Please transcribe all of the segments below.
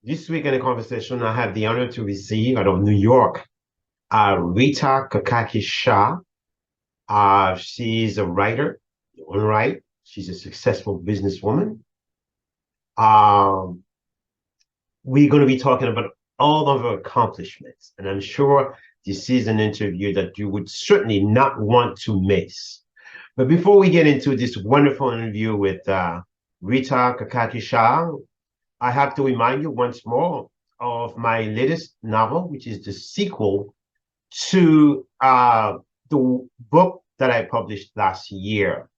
This week in the conversation, I have the honor to receive out of New York, Rita Kakati-Shah. She's a writer, all right. She's a successful businesswoman. Um, we're going to be talking about all of her accomplishments, and I'm sure this is an interview that you would certainly not want to miss. But before we get into this wonderful interview with Rita Kakati-Shah, I have to remind you once more of my latest novel, which is the sequel to the book that I published last year.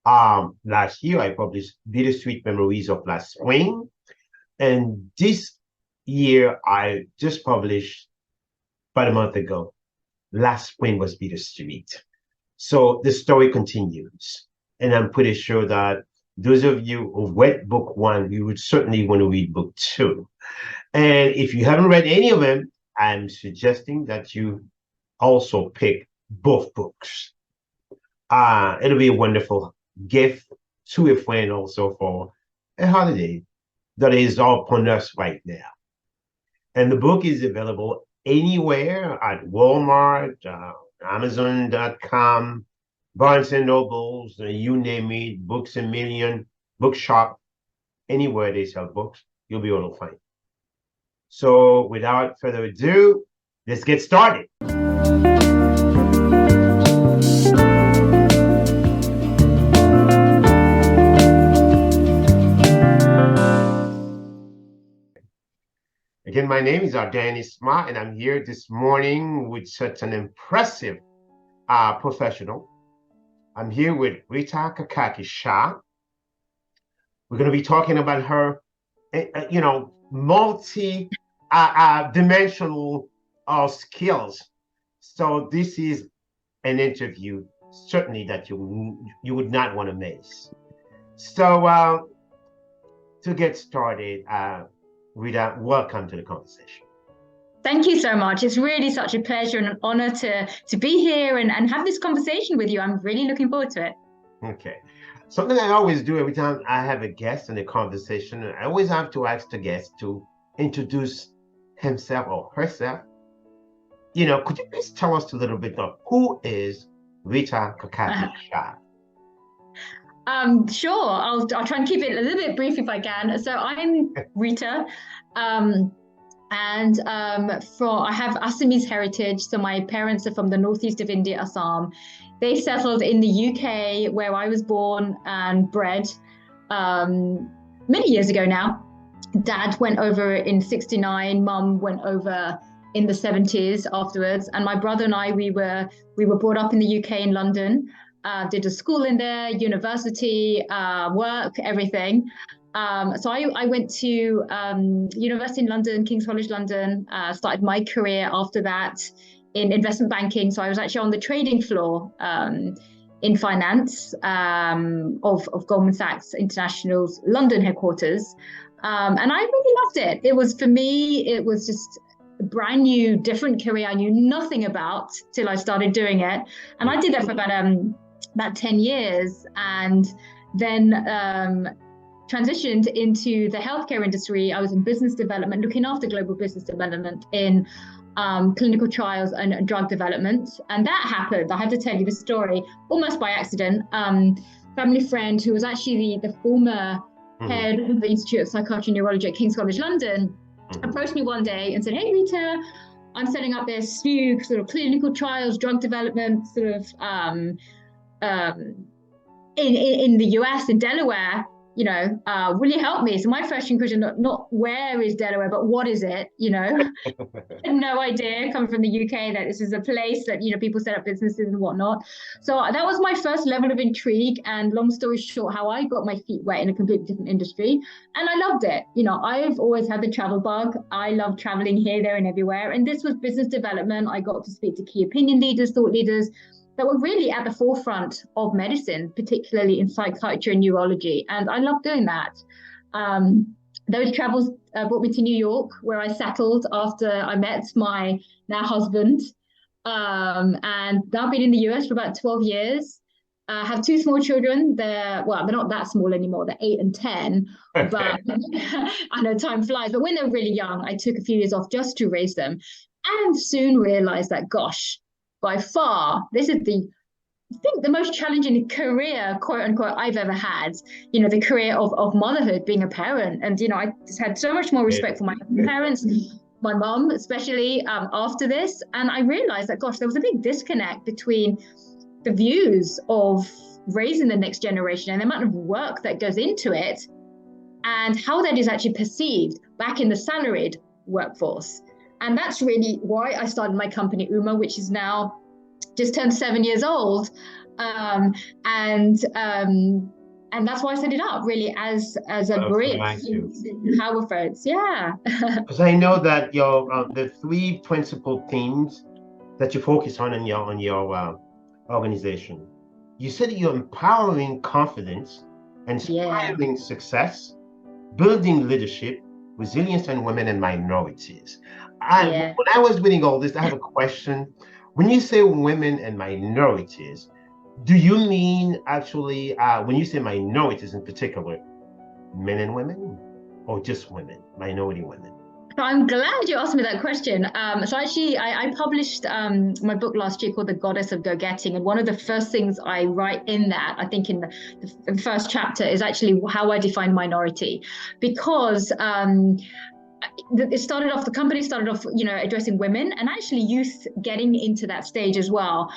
Last year, I published Bittersweet Memories of Last Spring. And this year, I just published about a month ago. Last Spring was bittersweet. So the story continues. And I'm pretty sure that those of you who read book one, you would certainly want to read book two. And if you haven't read any of them, I'm suggesting that you also pick both books. It'll be a wonderful gift to a friend also for a holiday that is all upon us right now. And the book is available anywhere at Walmart, Amazon.com, Barnes and Nobles, you name it, Books A Million, Bookshop, anywhere they sell books, you'll be able to find it. So without further ado, let's get started. Again, my name is Ardain Isma, and I'm here this morning with such an impressive professional. I'm here with Rita Kakati-Shah. We're going to be talking about her, multi-dimensional skills. So this is an interview certainly that you would not want to miss. So to get started, Rita, welcome to the conversation. Thank you so much. It's really such a pleasure and an honor to be here and have this conversation with you. I'm really looking forward to it. Okay. Something I always do every time I have a guest in a conversation, I always have to ask the guest to introduce himself or herself. Could you please tell us a little bit of who is Rita Kakati-Shah? Sure. I'll try and keep it a little bit brief if I can. So I'm Rita, I have Assamese heritage. So my parents are from the northeast of India, Assam. They settled in the UK, where I was born and bred many years ago now. Dad went over in '69. Mum went over in the '70s afterwards. And my brother and I, we were brought up in the UK in London. Did a school in there, university, work, everything. So I went to university in London, King's College London, started my career after that in investment banking. So I was actually on the trading floor in finance of Goldman Sachs International's London headquarters. And I really loved it. It was, for me, it was just a brand new, different career I knew nothing about till I started doing it. And I did that for about 10 years, and then transitioned into the healthcare industry. I was in business development, looking after global business development in clinical trials and drug development. And that happened, I have to tell you the story, almost by accident. Family friend who was actually the former head of the Institute of Psychiatry and Neurology at King's College London approached me one day and said, "Hey, Rita, I'm setting up this new sort of clinical trials, drug development sort of in the US, in Delaware, will you help me?" So my first question, not where is Delaware, but what is it? I had no idea, coming from the UK, that this is a place that, people set up businesses and whatnot. So that was my first level of intrigue. And long story short, how I got my feet wet in a completely different industry. And I loved it. I've always had the travel bug. I love traveling here, there, and everywhere. And this was business development. I got to speak to key opinion leaders, thought leaders, that were really at the forefront of medicine, particularly in psychiatry and neurology. And I love doing that. Those travels brought me to New York, where I settled after I met my now husband. And now I've been in the US for about 12 years. I have two small children. They're not that small anymore. They're 8 and 10. But I know time flies. But when they're really young, I took a few years off just to raise them, and soon realized that, gosh, by far, this is I think the most challenging career, quote unquote, I've ever had. The career of motherhood, being a parent, and I just had so much more respect for my parents, my mom especially, after this, and I realized that, gosh, there was a big disconnect between the views of raising the next generation and the amount of work that goes into it, and how that is actually perceived back in the salaried workforce. And that's really why I started my company Uma, which is now just turned 7 years old, and that's why I set it up, really, as a bridge to power folks. Yeah. Because I know that your the three principal themes that you focus on in your organization. You said you're empowering confidence, inspiring success, building leadership, resilience, and women and minorities. When I was reading all this, I have a question. When you say women and minorities, do you mean actually, when you say minorities in particular, men and women, or just women, minority women? I'm glad you asked me that question. So actually, I published my book last year called The Goddess of Go-Getting. And one of the first things I write in that, I think in the first chapter, is actually how I define minority. Because the company started off, addressing women and actually youth getting into that stage as well.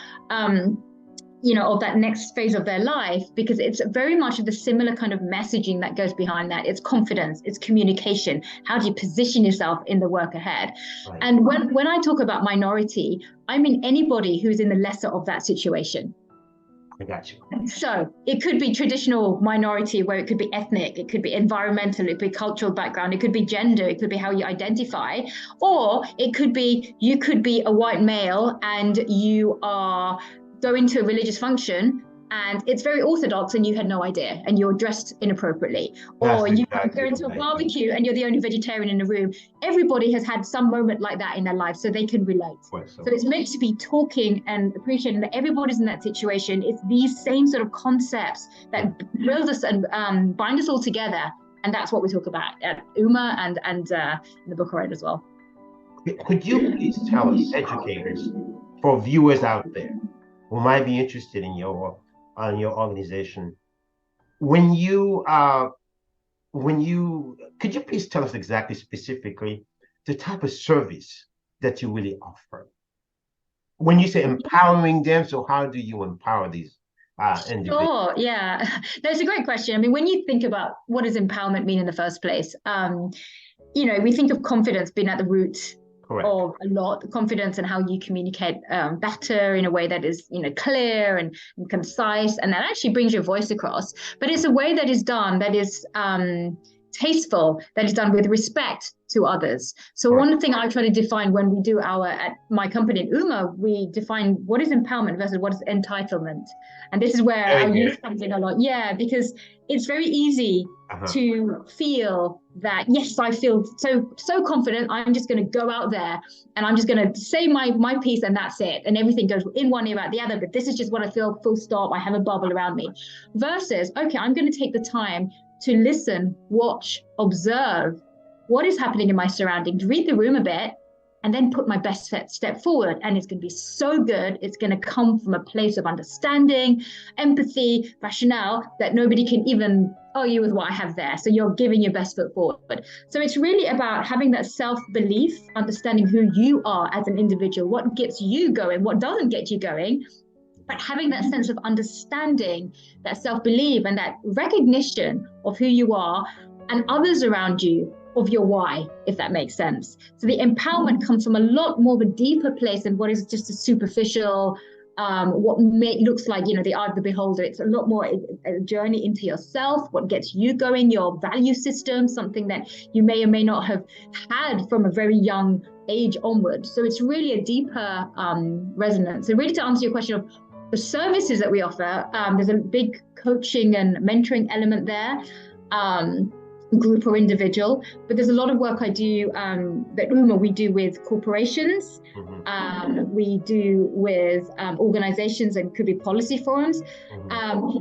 Of that next phase of their life, because it's very much of the similar kind of messaging that goes behind that. It's confidence, it's communication. How do you position yourself in the work ahead? Right. And when I talk about minority, I mean anybody who's in the lesser of that situation. I got you. So it could be traditional minority, where it could be ethnic, it could be environmental, it could be cultural background, it could be gender, it could be how you identify, or it could be, you could be a white male and you are going to a religious function and it's very orthodox and you had no idea and you're dressed inappropriately. Or you go into a barbecue and you're the only vegetarian in the room. Everybody has had some moment like that in their life, so they can relate. So it's meant to be talking and appreciating that everybody's in that situation. It's these same sort of concepts that build us and bind us all together. And that's what we talk about at Uma and in the book I write as well. Could you please tell us, educators, for viewers out there who might be interested in your organization, could you please tell us exactly, specifically, the type of service that you really offer? When you say empowering them, so how do you empower these individuals? Sure, yeah. That's a great question. I mean, when you think about what does empowerment mean in the first place, we think of confidence being at the root of a lot. Confidence and how you communicate better in a way that is, clear and concise, and that actually brings your voice across. But it's a way that is done that is tasteful, that is done with respect to others. So one thing I try to define when we do at my company in Uma, we define what is empowerment versus what is entitlement. And this is where our youth comes in a lot. Yeah, because it's very easy to feel that, yes, I feel so confident. I'm just going to go out there and I'm just going to say my piece and that's it. And everything goes in one ear out the other. But this is just what I feel, full stop. I have a bubble around me. Versus, okay, I'm going to take the time to listen, watch, observe what is happening in my surroundings, read the room a bit, and then put my best step forward. And it's going to be so good. It's going to come from a place of understanding, empathy, rationale that nobody can even argue with what I have there. So you're giving your best foot forward. So it's really about having that self-belief, understanding who you are as an individual, what gets you going, what doesn't get you going, but having that sense of understanding, that self-belief and that recognition of who you are and others around you, of your why, if that makes sense. So the empowerment comes from a lot more of a deeper place than what is just a superficial, looks like, the eye of the beholder. It's a lot more a journey into yourself, what gets you going, your value system, something that you may or may not have had from a very young age onward. So it's really a deeper resonance. So really, to answer your question of the services that we offer, there's a big coaching and mentoring element there. group or individual, but there's a lot of work I do that UMA we do with corporations, we do with organizations and could be policy forums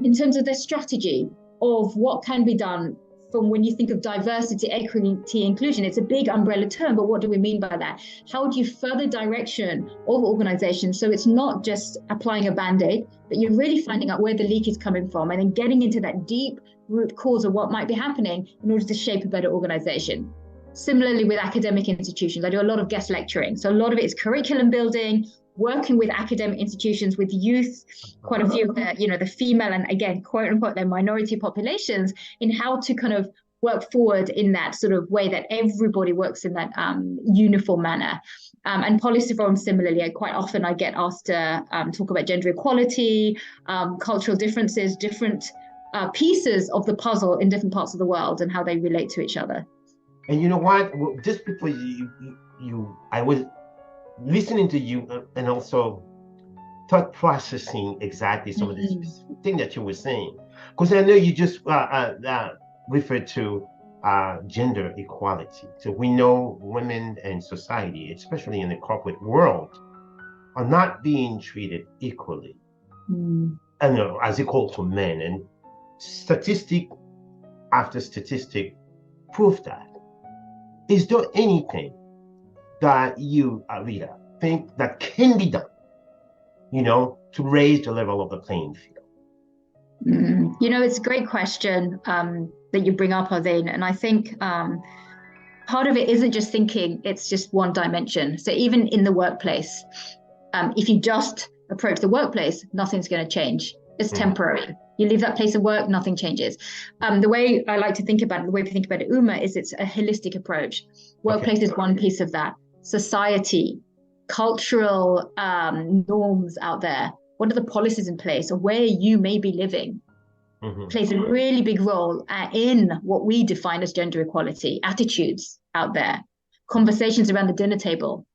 in terms of their strategy of what can be done from when you think of diversity, equity, inclusion. It's a big umbrella term, but what do we mean by that? How do you further direction of organizations so it's not just applying a band-aid, but you're really finding out where the leak is coming from and then getting into that deep root cause of what might be happening in order to shape a better organization. Similarly with academic institutions, I do a lot of guest lecturing. So a lot of it is curriculum building, working with academic institutions, with youth, quite a few of the female and again, quote unquote, their minority populations, in how to kind of work forward in that sort of way that everybody works in that uniform manner. And policy forums similarly, quite often I get asked to talk about gender equality, cultural differences, different pieces of the puzzle in different parts of the world and how they relate to each other. And you know what? Well, just before I was listening to you and also thought processing exactly some of the specific thing that you were saying, because I know you just referred to gender equality. So we know women and society, especially in the corporate world, are not being treated equally and as equal to men. And statistic after statistic prove that. Is there anything that you, Rita, think that can be done, to raise the level of the playing field? It's a great question that you bring up, Ardain. And I think part of it isn't just thinking it's just one dimension. So even in the workplace, if you just approach the workplace, nothing's going to change. It's temporary. You leave that place of work, nothing changes. The way I like to think about it, the way we think about it, UMA, is it's a holistic approach. Workplace is one piece of that. Society, cultural norms out there. What are the policies in place, or where you may be living? Plays a really big role in what we define as gender equality. Attitudes out there, conversations around the dinner table.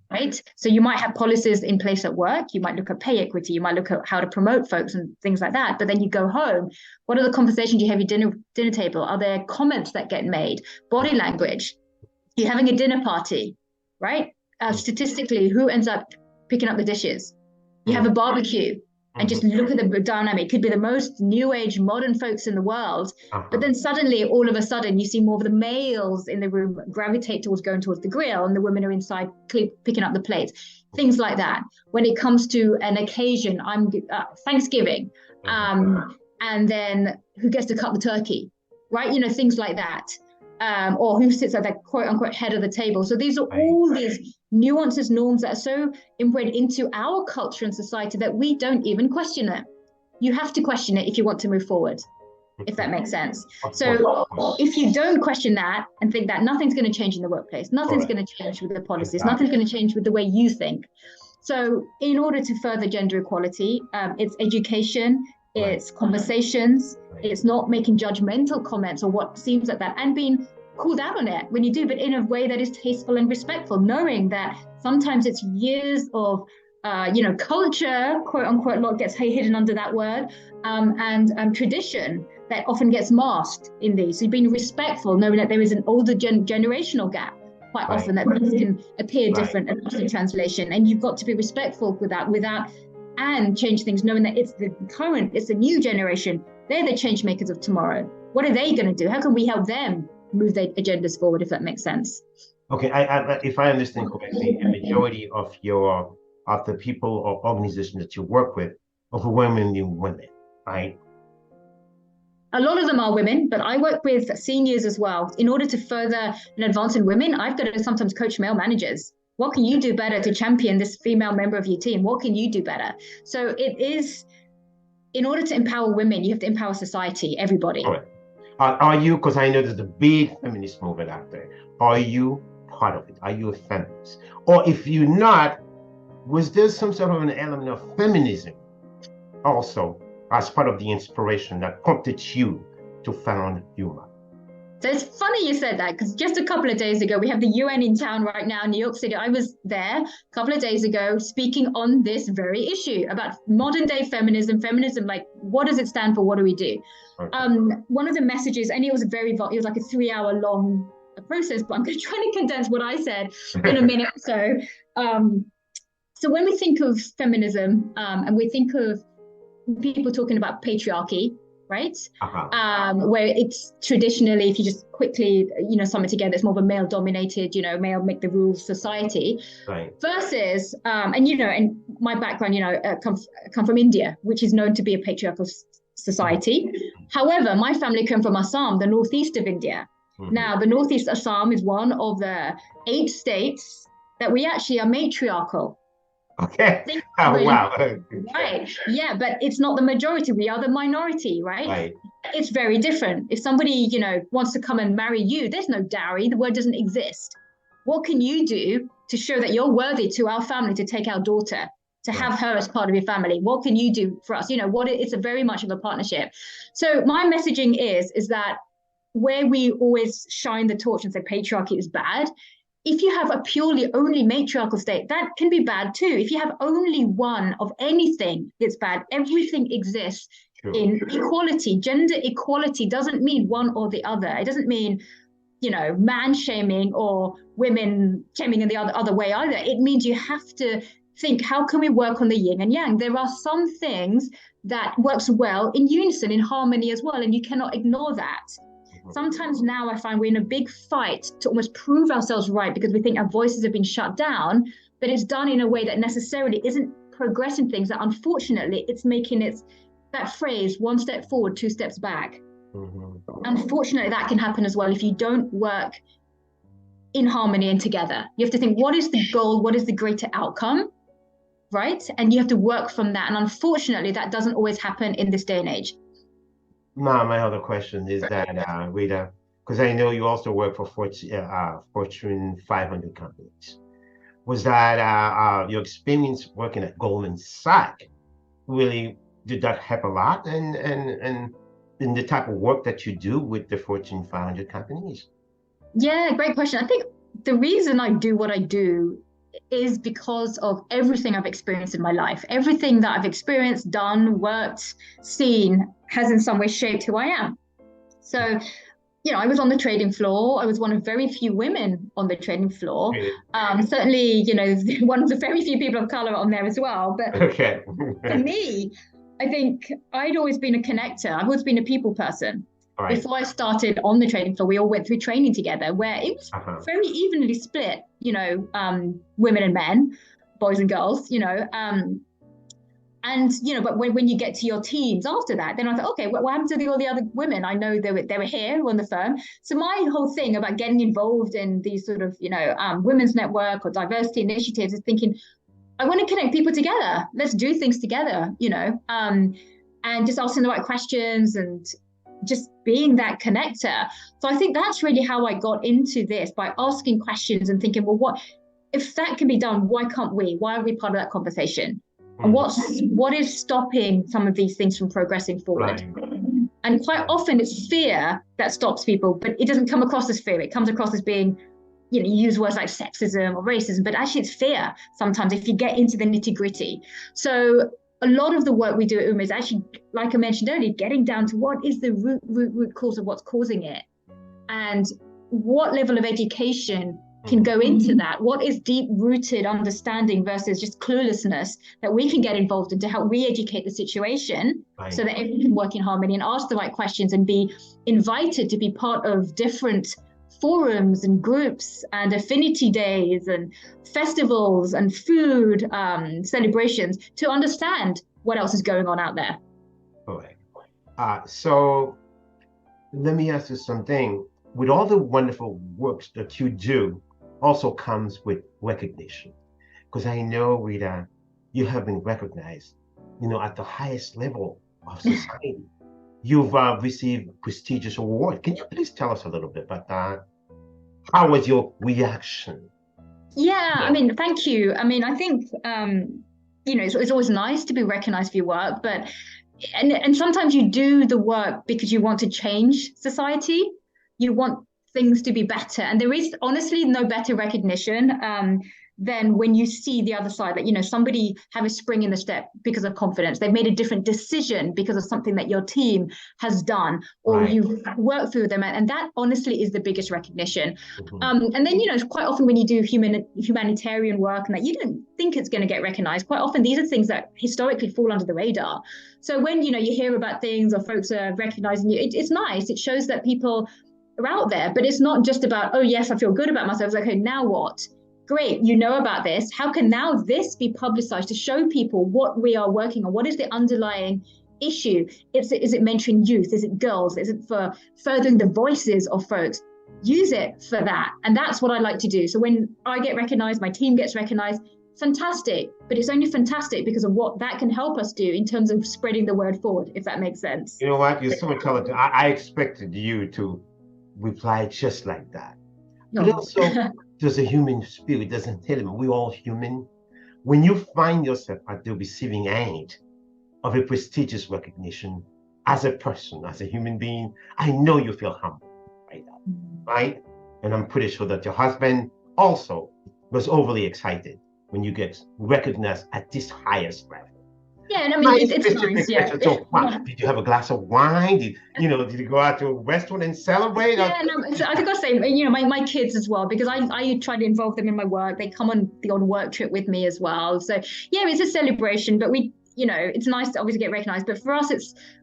Right? So you might have policies in place at work, you might look at pay equity, you might look at how to promote folks and things like that, but then you go home, what are the conversations you have at your dinner table? Are there comments that get made? Body language? You're having a dinner party, right? Statistically, who ends up picking up the dishes? You have a barbecue, and just look at the dynamic. It could be the most new age modern folks in the world, but then suddenly, all of a sudden, you see more of the males in the room gravitate towards going towards the grill, and the women are inside picking up the plates. Things like that. When it comes to an occasion, Thanksgiving, and then who gets to cut the turkey, right? Things like that. Or who sits at that quote unquote head of the table. So these are all these nuances, norms that are so inbred into our culture and society that we don't even question it. You have to question it if you want to move forward, if that makes sense. So if you don't question that and think that nothing's going to change in the workplace, nothing's going to change with the policies, nothing's going to change with the way you think. So in order to further gender equality, it's education, it's conversations, it's not making judgmental comments or what seems like that, and being called out on it when you do, but in a way that is tasteful and respectful, knowing that sometimes it's years of culture, quote unquote, a lot gets hidden under that word, and tradition that often gets masked in these. So being respectful, knowing that there is an older generational gap quite often, that things can appear different and lost in translation, and you've got to be respectful with that without and change things, knowing that it's the new generation. They're the change makers of tomorrow. What are they going to do? How can we help them move their agendas forward, if that makes sense? Okay, if I understand correctly, a majority of the people or organizations that you work with are overwhelmingly women, right? A lot of them are women, but I work with seniors as well. In order to further and advance in women, I've got to sometimes coach male managers. What can you do better to champion this female member of your team? What can you do better? So it is, in order to empower women, you have to empower society, everybody. All right. Are you, because I know there's a big feminist movement out there, are you part of it? Are you a feminist? Or if you're not, was there some sort of an element of feminism also as part of the inspiration that prompted you to found UMA? So it's funny you said that because just a couple of days ago, we have the UN in town right now, New York City. I was there a couple of days ago speaking on this very issue about modern day feminism. Feminism, like, what does it stand for? What do we do? Okay. One of the messages, and it was like a 3 hour long process, but I'm going to try to condense what I said in a minute or so. So when we think of feminism, and we think of people talking about patriarchy, right? Where it's traditionally, if you just quickly, sum it together, it's more of a male dominated, male make the rules society. Right. Versus, and my background, come from India, which is known to be a patriarchal society. However, my family come from Assam, the northeast of India. Now, the northeast Assam is one of the 8 states that we actually are matriarchal. Okay. Oh, wow. Right. Yeah, but it's not the majority. We are the minority, right? Right. It's very different. If somebody, wants to come and marry you, there's no dowry. The word doesn't exist. What can you do to show that you're worthy to our family to take our daughter, to have her as part of your family? What can you do for us? It's a very much of a partnership. So my messaging is that where we always shine the torch and say patriarchy is bad, if you have a purely only matriarchal state, that can be bad too. If you have only one of anything, it's bad. Everything exists in equality. Gender equality doesn't mean one or the other. It doesn't mean, man shaming or women shaming in the other way either. It means you have to think, how can we work on the yin and yang? There are some things that works well in unison, in harmony as well, and you cannot ignore that. Sometimes now I find we're in a big fight to almost prove ourselves right because we think our voices have been shut down, but it's done in a way that necessarily isn't progressing things, that unfortunately it's making that phrase, 1 step forward, 2 steps back. Unfortunately, that can happen as well if you don't work in harmony and together. You have to think, what is the goal? What is the greater outcome? Right? And you have to work from that. And unfortunately, that doesn't always happen in this day and age. My other question is that, Rita, because I know you also work for Fortune 500 companies. Was that your experience working at Goldman Sachs really, did that help a lot and in the type of work that you do with the Fortune 500 companies? Yeah, great question. I think the reason I do what I do is because of everything I've experienced in my life. Everything that I've experienced, done, worked, seen has in some way shaped who I am. So, I was on the trading floor. I was one of very few women on the trading floor. Certainly, one of the very few people of color on there as well. But for me, I think I'd always been a connector. I've always been a people person. Right. Before I started on the trading floor, we all went through training together where it was very evenly split, women and men, boys and girls, but when you get to your teams after that, then I thought, okay, what happened to all the other women? I know they were here on the firm. So my whole thing about getting involved in these sort of, women's network or diversity initiatives is thinking, I want to connect people together. Let's do things together, and just asking the right questions and just being that connector. So I think that's really how I got into this, by asking questions and thinking, well, what if that can be done? Why can't we? Why are we part of that conversation? And what is stopping some of these things from progressing forward? Right. And quite often it's fear that stops people, but it doesn't come across as fear. It comes across as being, you use words like sexism or racism, but actually it's fear sometimes if you get into the nitty gritty. So a lot of the work we do at UMA is actually, like I mentioned earlier, getting down to what is the root cause of what's causing it, and what level of education can go into that. What is deep-rooted understanding versus just cluelessness that we can get involved in to help re-educate the situation, so that everyone can work in harmony and ask the right questions and be invited to be part of different forums and groups and affinity days and festivals and food celebrations to understand what else is going on out there. Okay. So let me ask you something. With all the wonderful works that you do, also comes with recognition. Because I know, Rita, you have been recognized, at the highest level of society. You've received prestigious award. Can you please tell us a little bit about that? How was your reaction? Yeah, I mean, thank you. I mean, I think, it's always nice to be recognized for your work, but, and sometimes you do the work because you want to change society. you want things to be better. And there is honestly no better recognition than when you see the other side, like, you know, somebody have a spring in the step because of confidence. They've made a different decision because of something that your team has done, or Right. you've worked through them. And that honestly is the biggest recognition. Mm-hmm. And then, you know, quite often when you do humanitarian work and that, you don't think it's going to get recognized. Quite often these are things that historically fall under the radar. So when, you know, you hear about things or folks are recognizing you, it's nice. It shows that people are out there, but it's not just about, oh yes, I feel good about myself. It's like, okay, now what? Great, you know about this. How can now this be publicized to show people what we are working on? What is the underlying issue? Is it mentoring youth? Is it girls? Is it for furthering the voices of folks? Use it for that. And that's what I like to do. So when I get recognized, my team gets recognized, fantastic. But it's only fantastic because of what that can help us do in terms of spreading the word forward, if that makes sense. You know what? You're so intelligent. I expected you to reply just like that. No. But also, there's a human spirit, doesn't tell him we're all human. When you find yourself at the receiving end of a prestigious recognition as a person, as a human being, I know you feel humble by that, right? And I'm pretty sure that your husband also was overly excited when you get recognized at this highest level. Yeah, and I mean, it's specific nice, yeah. question. So, what, did you have a glass of wine? Did you go out to a restaurant and celebrate? Yeah, no, so I think I'll say, you know, my kids as well, because I try to involve them in my work. They come on the odd work trip with me as well. So yeah, it's a celebration, but we, you know, it's nice to obviously get recognized. But for us,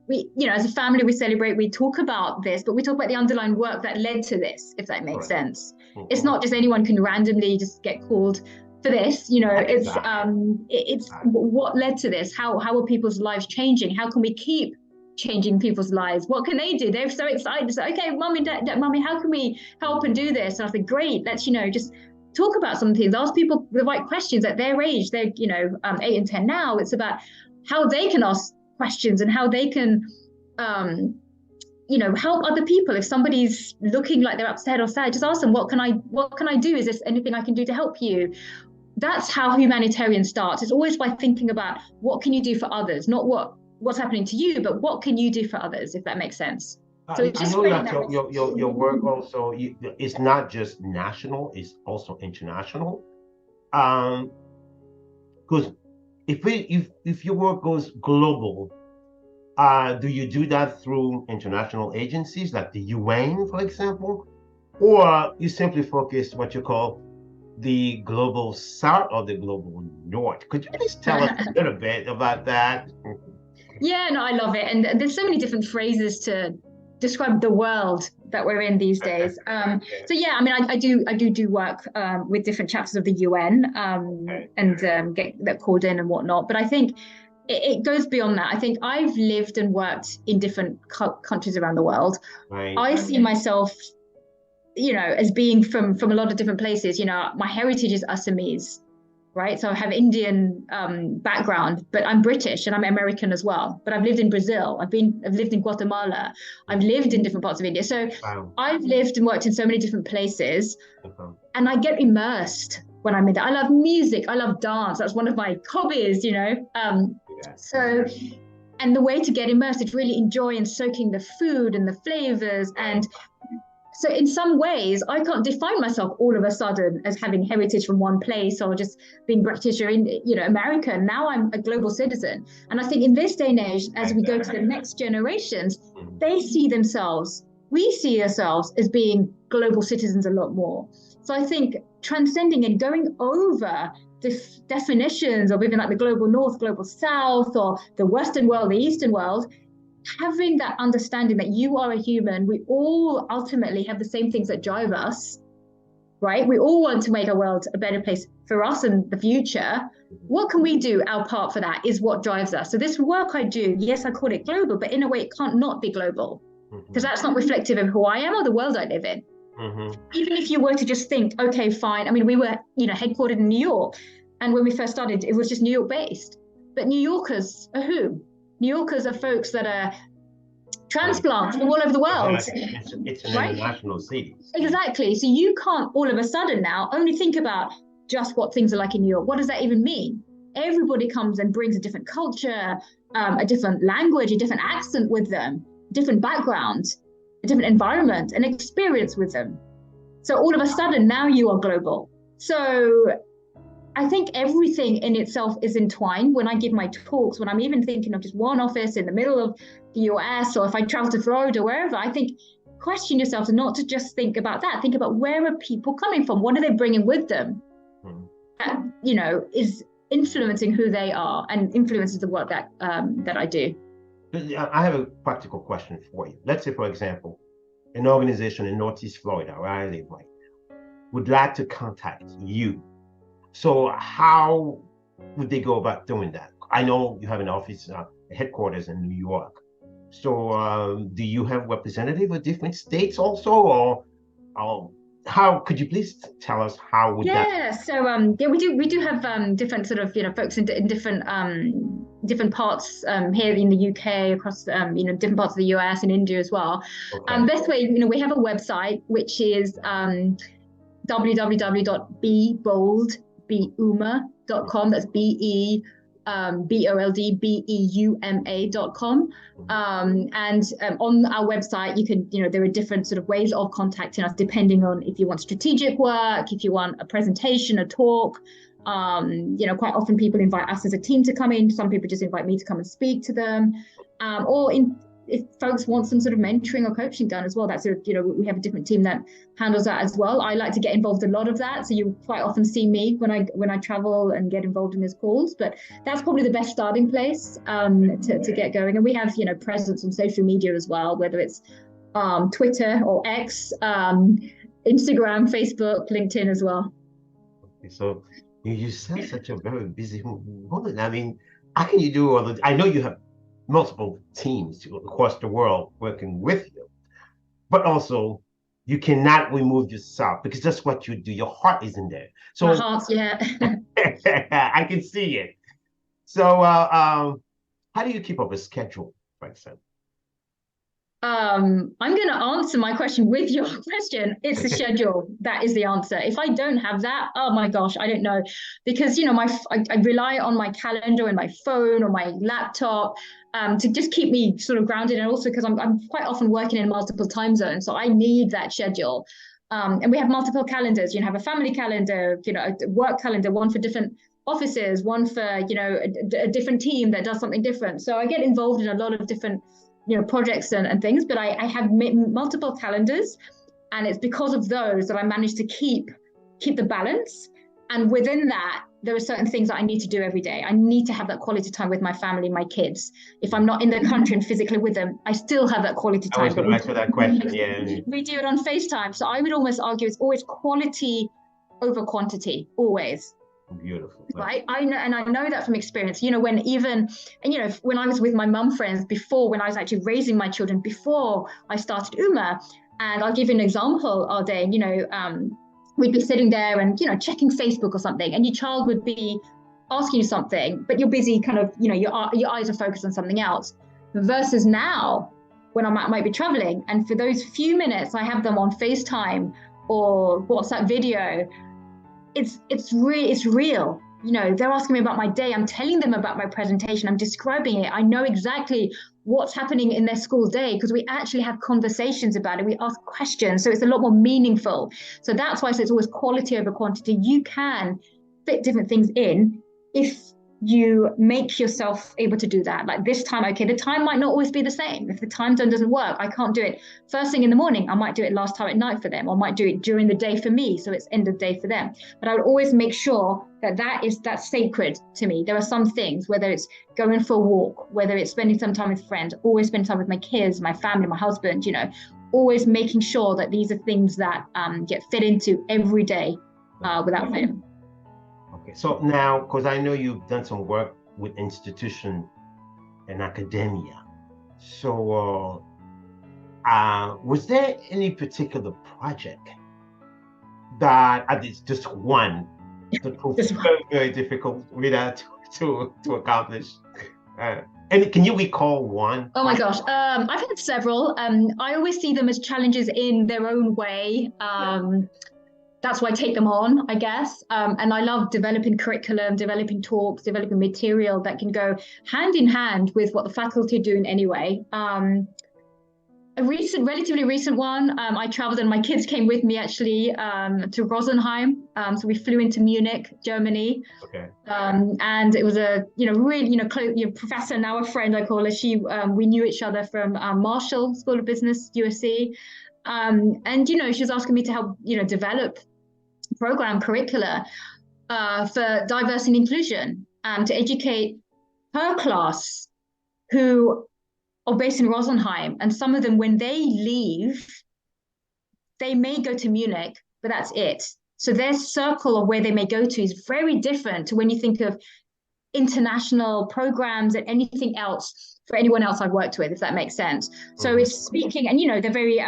we, you know, as a family, we celebrate, we talk about this, but we talk about the underlying work that led to this, if that makes sense. Mm-hmm. It's not just anyone can randomly just get called for this, you know. It's what led to this. How are people's lives changing? How can we keep changing people's lives? What can they do? They're so excited to say, okay, mummy, dad, mummy, how can we help and do this? And I said, great, let's, you know, just talk about some things, ask people the right questions at their age. They're, you know, 8 and 10 now. It's about how they can ask questions and how they can you know, help other people. If somebody's looking like they're upset or sad, just ask them, what can I do? Is there anything I can do to help you? That's how humanitarian starts. It's always by thinking about what can you do for others, not what's happening to you, but what can you do for others, if that makes sense. So it's just, I know that your work also is not just national, it's also international. Because if your work goes global, do you do that through international agencies like the UN, for example, or you simply focus what you call the global south or the global north? Could you please tell us a little bit about that? Yeah, no, I love it. And there's so many different phrases to describe the world that we're in these days. So yeah, I mean, I do work with different chapters of the UN and get that called in and whatnot. But I think it goes beyond that. I think I've lived and worked in different countries around the world. Right. I see myself, you know, as being from a lot of different places. You know, my heritage is Assamese, right? So I have Indian background, but I'm British and I'm American as well. But I've lived in Brazil. I've lived in Guatemala. I've lived in different parts of India. So wow. I've lived and worked in so many different places, and I get immersed when I'm in there. I love music. I love dance. That's one of my hobbies, you know. So, and the way to get immersed is really enjoying soaking the food and the flavors. And so in some ways, I can't define myself all of a sudden as having heritage from one place or just being British or, you know, American. Now I'm a global citizen. And I think in this day and age, as we go to the next generations, they see themselves, we see ourselves as being global citizens a lot more. So I think transcending and going over definitions of even like the global north, global south, or the Western world, the Eastern world, having that understanding that you are a human, we all ultimately have the same things that drive us, right? We all want to make our world a better place for us in the future. What can we do? Our part for that is what drives us. So this work I do, yes, I call it global, but in a way it can't not be global, because that's not reflective of who I am or the world I live in. Even if you were to just think, okay, fine. I mean, we were, you know, headquartered in New York. And when we first started, it was just New York based. But New Yorkers are who? New Yorkers are folks that are transplants from all over the world. It's an international city. Exactly. So you can't all of a sudden now only think about just what things are like in New York. What does that even mean? Everybody comes and brings a different culture, a different language, a different accent with them, different background. different environment and experience with them. So all of a sudden now you are global. So I think everything in itself is entwined. When I give my talks, when I'm even thinking of just one office in the middle of the US, or if I travel to Florida, wherever, I think question yourself not to just think about that. Think about where are people coming from? What are they bringing with them? That, is influencing who they are and influences the work that I do. I have a practical question for you. Let's say, for example, an organization in Northeast Florida, where I live right now, would like to contact you. So how would they go about doing that? I know you have an office, headquarters in New York. So do you have representative of different states also, or how could you please tell us how would that? Yeah, so we do have different sort of folks in different parts here in the UK, across different parts of the US and India as well. Okay. Best way, we have a website which is www.beboldbeuma.com. That's BEBOLDBEUMA.com. And on our website, you can, there are different sort of ways of contacting us depending on if you want strategic work, if you want a presentation, a talk. Quite often people invite us as a team to come in. Some people just invite me to come and speak to them. If folks want some sort of mentoring or coaching done as well, that's we have a different team that handles that as well. I like to get involved in a lot of that, so you quite often see me when I travel and get involved in these calls. But that's probably the best starting place to get going. And we have presence on social media as well, whether it's Twitter or X, Instagram, Facebook, LinkedIn as well. Okay, so you sound such a very busy woman. I mean, how can you do all the? I know you have multiple teams across the world working with you, but also you cannot remove yourself because that's what you do. Your heart isn't there. So my heart's, yeah. I can see it. So how do you keep up a schedule, for example? I'm going to answer my question with your question. It's the schedule. That is the answer. If I don't have that, oh my gosh, I don't know. Because, I rely on my calendar and my phone or my laptop to just keep me sort of grounded. And also because I'm quite often working in multiple time zones. So I need that schedule. And we have multiple calendars. Have a family calendar, a work calendar, one for different offices, one for, a different team that does something different. So I get involved in a lot of different projects and things, but I have multiple calendars, and it's because of those that I managed to keep the balance. And within that, there are certain things that I need to do every day. I need to have that quality time with my family, my kids. If I'm not in the country and physically with them, I still have that quality time. I was going to answer that question. Yeah, we do it on FaceTime. So I would almost argue it's always quality over quantity, always. Beautiful. Right. I know that from experience, when when I was with my mum friends before, when I was actually raising my children before I started UMA, and I'll give you an example, Ardain, we'd be sitting there and, checking Facebook or something, and your child would be asking you something, but you're busy kind of, your eyes are focused on something else, versus now when I might be traveling. And for those few minutes, I have them on FaceTime or WhatsApp video. It's real. They're asking me about my day. I'm telling them about my presentation. I'm describing it. I know exactly what's happening in their school day because we actually have conversations about it. We ask questions. So it's a lot more meaningful. So that's why it's always quality over quantity. You can fit different things in if you make yourself able to do that. Like this time, okay, the time might not always be the same. If the time zone doesn't work, I can't do it first thing in the morning. I might do it last time at night for them, or might do it during the day for me. So it's end of day for them. But I would always make sure that's sacred to me. There are some things, whether it's going for a walk, whether it's spending some time with friends, always spend time with my kids, my family, my husband, always making sure that these are things that get fit into every day without fail. Okay, so now, because I know you've done some work with institutions and academia, so was there any particular project that it's just one that was very, very difficult to accomplish? And can you recall one? Oh my gosh, I've had several. I always see them as challenges in their own way. That's why I take them on, I guess. And I love developing curriculum, developing talks, developing material that can go hand in hand with what the faculty are doing anyway. A relatively recent one. I traveled and my kids came with me actually to Rosenheim. So we flew into Munich, Germany. Okay. And it was a really close professor, now a friend I call her. We knew each other from Marshall School of Business, USC, and she was asking me to help develop program curricula for diversity and inclusion, to educate her class who are based in Rosenheim, and some of them, when they leave, they may go to Munich, but that's it. So their circle of where they may go to is very different to when you think of international programs and anything else for anyone else I've worked with, if that makes sense. So it's speaking, and they're very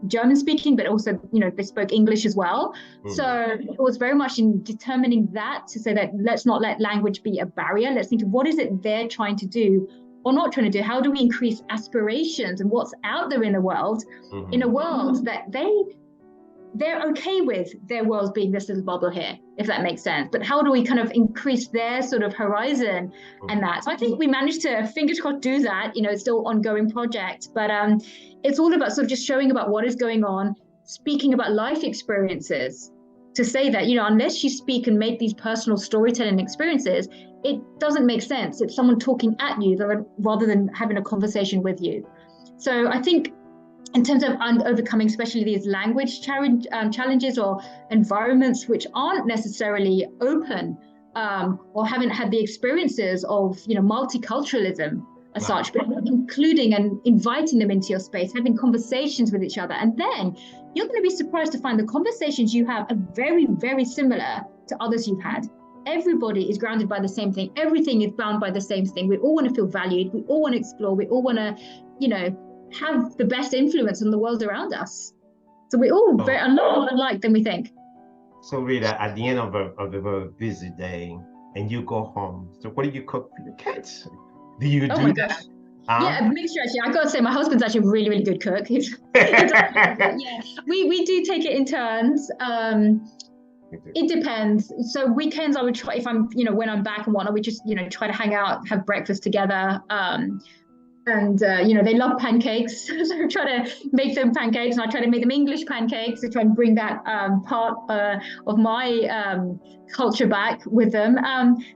German speaking, but also they spoke English as well. So it was very much in determining that, to say that let's not let language be a barrier. Let's think of what is it they're trying to do or not trying to do. How do we increase aspirations and what's out there in the world, in a world that they're okay with their worlds being this little bubble here, if that makes sense. But how do we kind of increase their sort of horizon and that? So I think we managed to, fingers crossed, do that. It's still an ongoing project, but it's all about sort of just showing about what is going on, speaking about life experiences, to say that, unless you speak and make these personal storytelling experiences, it doesn't make sense. It's someone talking at you rather than having a conversation with you. So I think in terms of overcoming especially these language challenges or environments which aren't necessarily open, or haven't had the experiences of multiculturalism as such, but including and inviting them into your space, having conversations with each other. And then you're going to be surprised to find the conversations you have are very, very similar to others you've had. Everybody is grounded by the same thing. Everything is bound by the same thing. We all want to feel valued. We all want to explore. We all want to, have the best influence on the world around us. So we're all a lot more alike than we think. So Rita, at the end of a busy day and you go home, so what do you cook for your kids? Do you do that? Yeah, a mixture actually. I got to say, my husband's actually a really, really good cook. Yeah, we do take it in turns. It depends. So weekends, I would try, if I'm, when I'm back and whatnot, we just, try to hang out, have breakfast together. And they love pancakes, so I try to make them pancakes, and I try to make them English pancakes to try and bring that part of my culture back with them.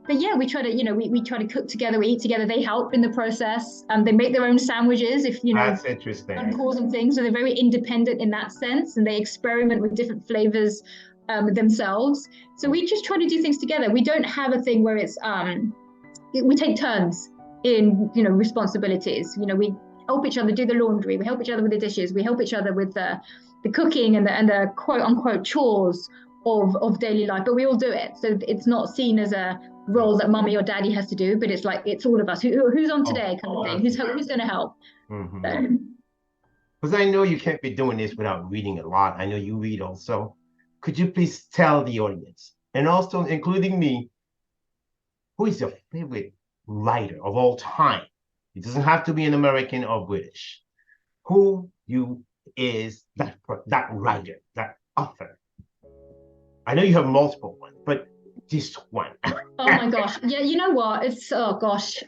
But yeah, we try to we try to cook together, we eat together. They help in the process. They make their own sandwiches, if that's interesting. Causing things, so they're very independent in that sense, and they experiment with different flavors themselves. So we just try to do things together. We don't have a thing where it's we take turns in responsibilities. We help each other do the laundry, we help each other with the dishes, we help each other with the cooking and the quote unquote chores of daily life, but we all do it. So it's not seen as a role that mummy or daddy has to do, but it's like it's all of us. Who's on today, kind of thing. Who's going to help? Because I know you can't be doing this without reading a lot. I know you read also. Could you please tell the audience, and also including me, who is your favorite writer of all time? It doesn't have to be an American or British. Who is that writer, that author? I know you have multiple ones, but this one. Oh my gosh. Yeah, you know what? It's there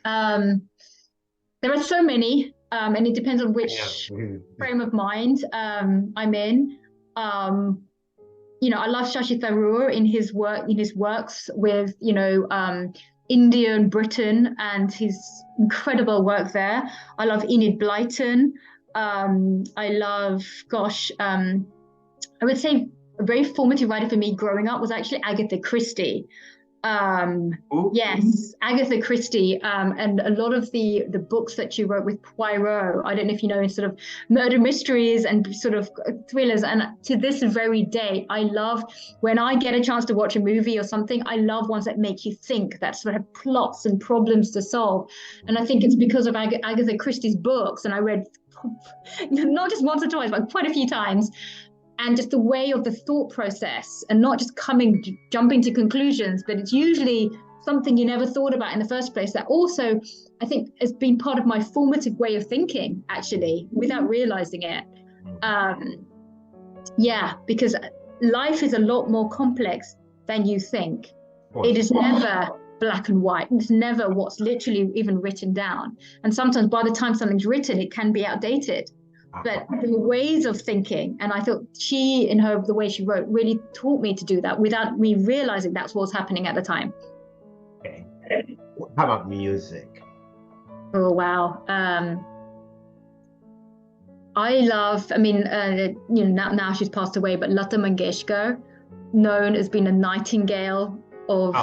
are so many, and it depends on which frame of mind I'm in. I love Shashi Tharoor in his works with India and Britain, and his incredible work there. I love Enid Blyton. I love, I would say a very formative writer for me growing up was actually Agatha Christie. Yes, Agatha Christie, and a lot of the books that she wrote with Poirot. I don't know if you know, sort of murder mysteries and sort of thrillers. And to this very day, I love when I get a chance to watch a movie or something. I love ones that make you think, that sort of plots and problems to solve. And I think it's because of Agatha Christie's books, and I read not just once or twice, but quite a few times. And just the way of the thought process, and not just jumping to conclusions, but it's usually something you never thought about in the first place. That also, I think, has been part of my formative way of thinking, actually, without realizing it. Because life is a lot more complex than you think. It is never black and white. It's never what's literally even written down. And sometimes by the time something's written, it can be outdated. but the ways of thinking. And I thought she, in her the way she wrote, really taught me to do that without me realizing that's what was happening at the time. Okay. How about music? Oh wow. I mean, now she's passed away, but Lata Mangeshkar, known as being a nightingale of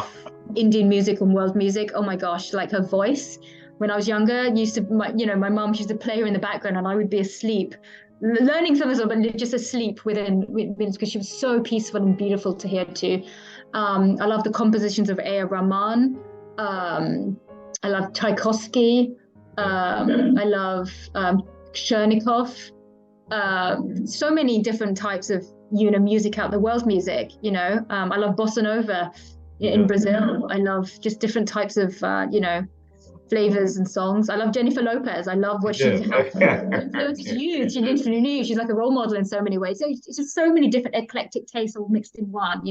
Indian music and world music. Oh my gosh, like her voice. When I was younger, my mom used to play her in the background, and I would be asleep, learning some of it, but just asleep because she was so peaceful and beautiful to hear too. I love the compositions of A.R. Rahman. I love Tchaikovsky. I love Chernikov. So many different types of music out there, world music. I love bossa nova in Brazil. I love just different types of flavors and songs. I love Jennifer Lopez. I love what she influences you. She's like a role model in so many ways. So it's just so many different eclectic tastes all mixed in one.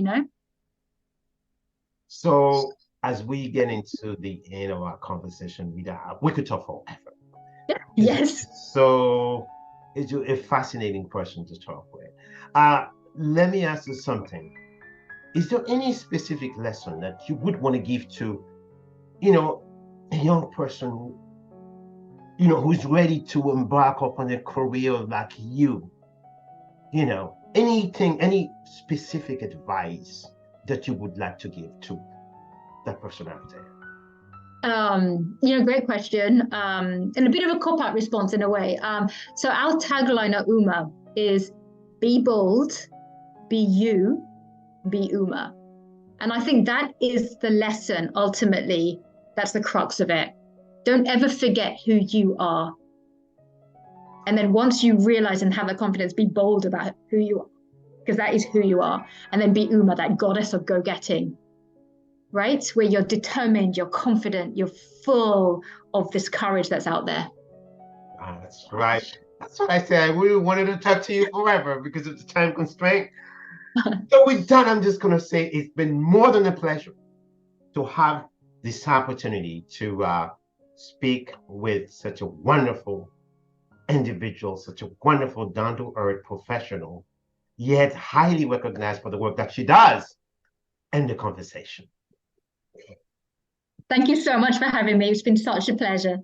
So as we get into the end of our conversation, we could talk forever. Yes. So it's a fascinating person to talk with. Let me ask you something. Is there any specific lesson that you would want to give to, a young person, who's ready to embark upon a career like you? Any specific advice that you would like to give to that person out there? Great question. And a bit of a cop-out response in a way. So our tagline at UMA is be bold, be you, be UMA. And I think that is the lesson ultimately. That's the crux of it. Don't ever forget who you are. And then once you realize and have that confidence, be bold about who you are, because that is who you are. And then be Uma, that goddess of go-getting, right? Where you're determined, you're confident, you're full of this courage that's out there. That's right. That's what I said. I really wanted to talk to you forever because of the time constraint. So with that, I'm just going to say it's been more than a pleasure to have this opportunity to speak with such a wonderful individual, such a wonderful down-to-earth professional, yet highly recognized for the work that she does in the conversation. Thank you so much for having me. It's been such a pleasure.